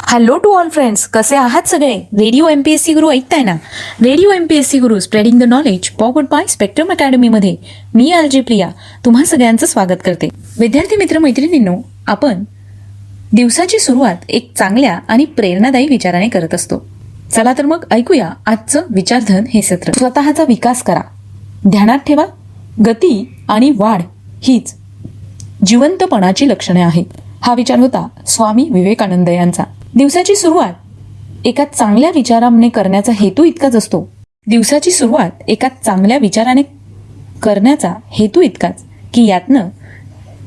Hello to all friends, कसे आहात सगळे? रेडिओ एमपीएससी गुरु ऐकताय ना? Radio MPSC Guru spreading the knowledge powered by Spectrum अकॅडमीमध्ये मी आरजे प्रिया तुम्हा सगळ्यांचं स्वागत करते. विद्यार्थी मित्र मैत्रिणींनो, आपण दिवसाची सुरुवात एक चांगल्या आणि प्रेरणादायी विचाराने करत असतो. चला तर मग ऐकूया आजचं विचारधन हे सत्र. स्वतःचा विकास करा. ध्यानात ठेवा, गती आणि वाढ हीच जिवंतपणाची लक्षणे आहेत. हा विचार होता स्वामी विवेकानंद यांचा. दिवसाची सुरुवात एका चांगल्या विचाराने करण्याचा हेतू इतकाच असतो. दिवसाची सुरुवात एका चांगल्या विचाराने करण्याचा हेतू इतकाच की यातनं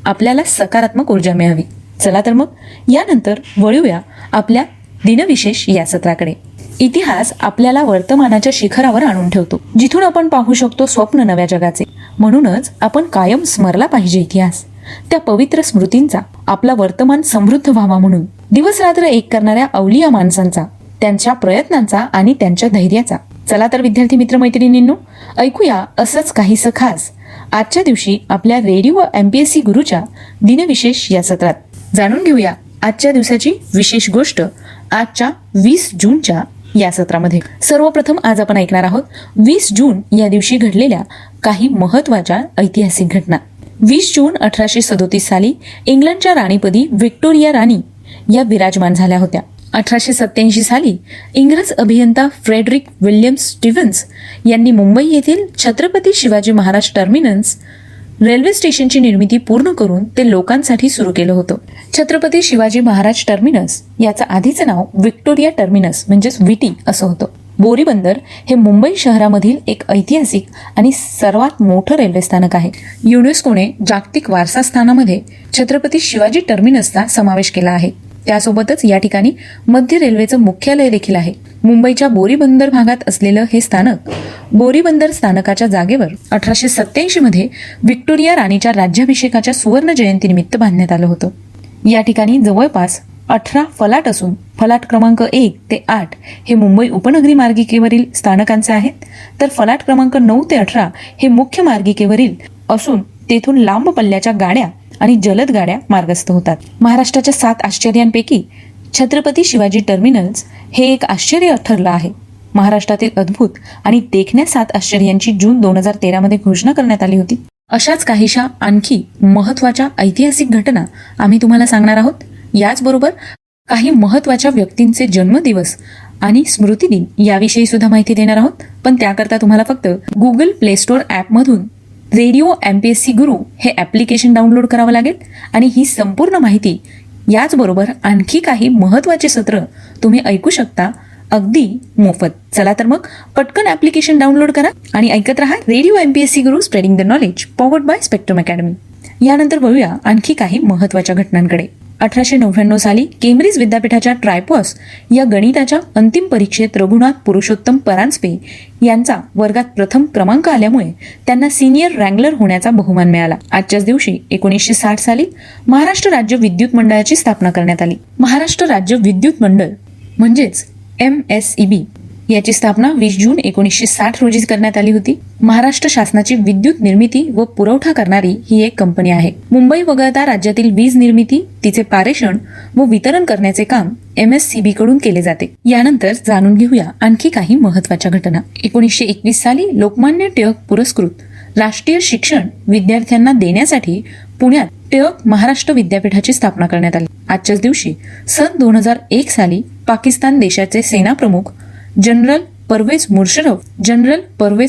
आपल्याला सकारात्मक ऊर्जा मिळावी. चला तर मग यानंतर वळूया आपल्या दिनविशेष या सत्राकडे. इतिहास आपल्याला वर्तमानाच्या शिखरावर आणून ठेवतो, जिथून आपण पाहू शकतो स्वप्न नव्या जगाचे. म्हणूनच आपण कायम स्मरला पाहिजे इतिहास, त्या पवित्र स्मृतींचा. आपला वर्तमान समृद्ध व्हावा म्हणून दिवस रात्र एक करणाऱ्या अवलिया माणसांचा, त्यांच्या प्रयत्नांचा आणि त्यांच्या धैर्याचा. चला तर विद्यार्थी मित्र मैत्रिणींनो, ऐकूया असंच काहीसं खास आजच्या दिवशी आपल्या रेडिओ एमपीएससी गुरुच्या दिनविशेष या सत्रात. जाणून घेऊया आजच्या दिवसाची विशेष गोष्ट आजच्या 20 जूनच्या या सत्रामध्ये. सर्वप्रथम आज आपण ऐकणार आहोत 20 जून या दिवशी घडलेल्या काही महत्वाच्या ऐतिहासिक घटना. 20 जून 1837 साली इंग्लंडच्या राणीपदी व्हिक्टोरिया राणी या विराजमान झाल्या होत्या. 1887 साली इंग्रज अभियंता फ्रेडरिक विल्यम स्टीव्हन्स यांनी मुंबई येथील छत्रपती शिवाजी महाराज टर्मिनस रेल्वे स्टेशनची निर्मिती पूर्ण करून ते लोकांसाठी सुरू केलं होतं. छत्रपती शिवाजी महाराज टर्मिनस याचं आधीचं नाव व्हिक्टोरिया टर्मिनस म्हणजेच विटी असं होतं. बोरीबंदर हे मुंबई शहरामधील एक ऐतिहासिक आणि सर्वात मोठं रेल्वे स्थानक आहे. युनेस्कोने जागतिक वारसा स्थानामध्ये छत्रपती शिवाजी टर्मिनसचा समावेश केला आहे. त्यासोबतच या ठिकाणी मध्य रेल्वेचं मुख्यालय देखील आहे. मुंबईच्या बोरीबंदर भागात असलेलं हे स्थानक बोरीबंदर स्थानकाच्या जागेवर 1887 मध्ये व्हिक्टोरिया राणीच्या राज्याभिषेकाच्या सुवर्ण जयंतीनिमित्त बांधण्यात आलं होतं. या ठिकाणी जवळपास 18 फलाट असून फलाट क्रमांक 1 ते 8 हे मुंबई उपनगरी मार्गिकेवरील स्थानकांचे आहेत, तर फलाट क्रमांक 9 ते 18 हे मुख्य मार्गिकेवरील असून तेथून लांब पल्ल्याच्या गाड्या आणि जलद गाड्या मार्गस्थ होतात. महाराष्ट्राच्या 7 आश्चर्यांपैकी छत्रपती शिवाजी टर्मिनस हे एक आश्चर्य ठरलं आहे. महाराष्ट्रातील अद्भुत आणि देखण्या 7 आश्चर्यांची जून 2013 मध्ये घोषणा करण्यात आली होती. अशाच काहीशा आणखी महत्वाच्या ऐतिहासिक घटना आम्ही तुम्हाला सांगणार आहोत. याचबरोबर काही महत्वाच्या व्यक्तींचे जन्मदिवस आणि स्मृतिदिन याविषयी सुद्धा माहिती देणार आहोत. पण त्याकरता तुम्हाला फक्त गुगल प्ले स्टोअर ॲपमधून रेडिओ एमपीएससी गुरु हे ॲप्लिकेशन डाउनलोड करावं लागेल आणि ही संपूर्ण माहिती याचबरोबर आणखी काही महत्वाचे सत्र तुम्ही ऐकू शकता अगदी मोफत. चला तर मग पटकन ॲप्लिकेशन डाउनलोड करा आणि ऐकत राहा radio MPSC Guru spreading the knowledge powered by spectrum academy. यानंतर वळूया आणखी काही महत्वाच्या घटनांकडे. 1899 साली केम्ब्रिज विद्यापीठाच्या ट्रायपॉस या गणिताच्या अंतिम परीक्षेत रघुनाथ पुरुषोत्तम परांजपे यांचा वर्गात प्रथम क्रमांक आल्यामुळे त्यांना सिनियर रँगलर होण्याचा बहुमान मिळाला. आजच्याच दिवशी 1960 साली महाराष्ट्र राज्य विद्युत मंडळाची स्थापना करण्यात आली. महाराष्ट्र राज्य विद्युत मंडळ म्हणजेच MSEB याची स्थापना 20 जून 1960 रोजी करण्यात आली होती. महाराष्ट्र शासनाची विद्युत निर्मिती व पुरवठा करणारी ही एक कंपनी आहे. मुंबई वगळता राज्यातील वीज निर्मिती, तिचे पारेषण व वितरण करण्याचे काम MSCB कडून केले जाते. यानंतर जाणून घेऊया आणखी काही महत्वाच्या घटना. 1921 साली लोकमान्य टिळक पुरस्कृत राष्ट्रीय शिक्षण विद्यार्थ्यांना देण्यासाठी पुण्यात टिळक महाराष्ट्र विद्यापीठाची स्थापना करण्यात आली. आजच्याच दिवशी सन 2001 साली पाकिस्तान देशाचे सेनाप्रमुख जनरल परवेज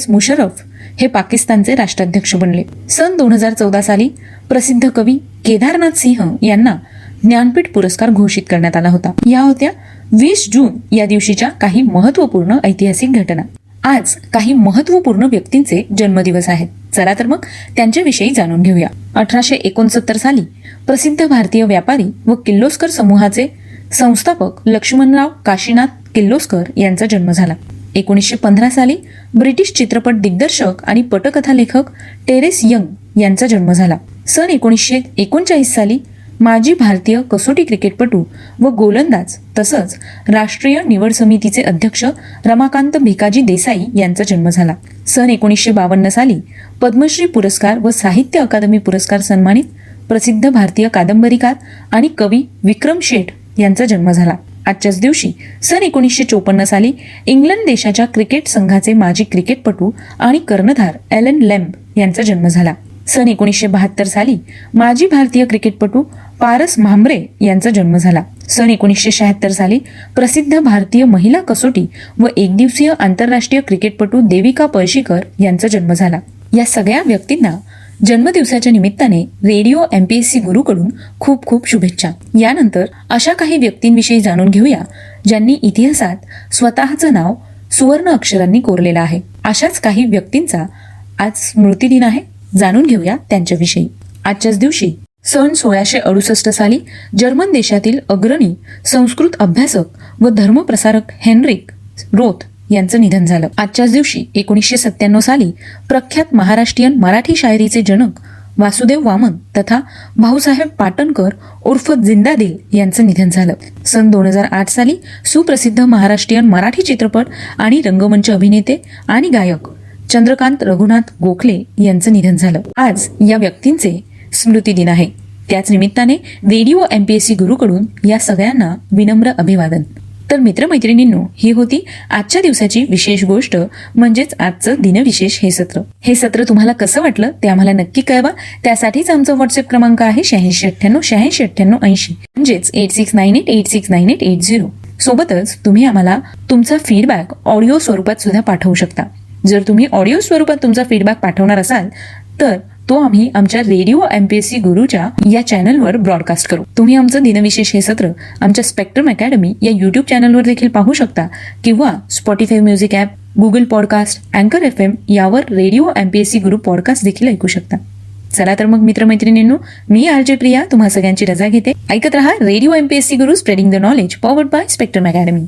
मुशर्रफ हे पाकिस्तानचे राष्ट्राध्यक्ष बनले. सन 2014 साली प्रसिद्ध कवी केदारनाथ सिंह यांना ज्ञानपीठ पुरस्कार घोषित करण्यात आला होता. या होत्या 20 जून या दिवशीच्या काही महत्वपूर्ण ऐतिहासिक घटना. आज काही महत्वपूर्ण व्यक्तींचे जन्मदिवस आहेत. चला तर मग त्यांच्याविषयी जाणून घेऊया. 1869 साली प्रसिद्ध भारतीय व्यापारी व किर्लोस्कर समूहाचे संस्थापक लक्ष्मणराव काशीनाथ किर्लोस्कर यांचा जन्म झाला. 1915 साली ब्रिटिश चित्रपट दिग्दर्शक आणि पटकथा लेखक टेरेस यंग यांचा जन्म झाला. सन 1939 साली माजी भारतीय कसोटी क्रिकेटपटू व गोलंदाज तसंच राष्ट्रीय निवड समितीचे अध्यक्ष रमाकांत भिकाजी देसाई यांचा जन्म झाला. सन 1952 साली पद्मश्री पुरस्कार व साहित्य अकादमी पुरस्कार सन्मानित प्रसिद्ध भारतीय कादंबरीकार आणि कवी विक्रम शेठ यांचा जन्म झाला. आजच्याच दिवशी सन 1954 साली इंग्लंड देशाच्या क्रिकेट संघाचे माजी क्रिकेटपटू आणि कर्णधार ॲलन लॅम्ब यांचा जन्म झाला. सन 1972 साली माजी भारतीय क्रिकेटपटू पारस म्हांबरे यांचा जन्म झाला. सन 1976 साली प्रसिद्ध भारतीय महिला कसोटी व एकदिवसीय आंतरराष्ट्रीय क्रिकेटपटू देविका पळशीकर यांचा जन्म झाला. या सगळ्या व्यक्तींना जन्मदिवसाच्या निमित्ताने रेडिओ MPSC गुरुकडून खूप खूप शुभेच्छा. यानंतर अशा काही व्यक्तींविषयी जाणून घेऊया ज्यांनी इतिहासात स्वतःचं नाव सुवर्ण अक्षरांनी कोरलेलं आहे. अशाच काही व्यक्तींचा आज स्मृतिदिन आहे. जाणून घेऊया त्यांच्याविषयी. आजच्याच दिवशी सन 1668 साली जर्मन देशातील अग्रणी संस्कृत अभ्यासक व धर्मप्रसारक हेनरिक रोथ यांचं निधन झालं. आजच्याच दिवशी 1997 साली प्रख्यात महाराष्ट्रीयन मराठी शायरीचे जनक वासुदेव वामन तथा भाऊसाहेब पाटणकर उर्फ जिंदादिल यांचं निधन झालं. सन 2008 साली सुप्रसिद्ध महाराष्ट्रीयन मराठी चित्रपट आणि रंगमंच अभिनेते आणि गायक चंद्रकांत रघुनाथ गोखले यांचं निधन झालं. आज या व्यक्तींचे स्मृतिदिन आहे. त्याच निमित्ताने रेडिओ MPSC गुरुकडून या सगळ्यांना विनम्र अभिवादन. तर मित्रमैत्रिणींनो, ही होती आजच्या दिवसाची विशेष गोष्ट, म्हणजेच आजचं दिनविशेष हे सत्र. हे सत्र तुम्हाला कसं वाटलं ते आम्हाला नक्की कळवा. त्यासाठीच आमचा व्हॉट्सअप क्रमांक आहे 8698869880, म्हणजेच 8698869880. सोबतच तुम्ही आम्हाला तुमचा फीडबॅक ऑडिओ स्वरूपात सुद्धा पाठवू शकता. जर तुम्ही ऑडिओ स्वरूपात तुमचा फीडबॅक पाठवणार असाल तर तो आम्ही आमच्या रेडिओ MPSC गुरुच्या या चॅनलवर ब्रॉडकास्ट करू. तुम्ही आमचं दिनविशेष हे सत्र आमच्या स्पेक्ट्रम अकॅडमी या यूट्यूब चॅनलवर देखील पाहू शकता किंवा Spotify music app, Google podcast, अँकर FM यावर रेडिओ MPSC गुरु पॉडकास्ट देखील ऐकू शकता. चला तर मग मित्रमैत्रिणींनो, मी RJ प्रिया तुम्हा सगळ्यांची रजा घेते. ऐकत रहा radio MPSC Guru, spreading the knowledge, powered by spectrum academy.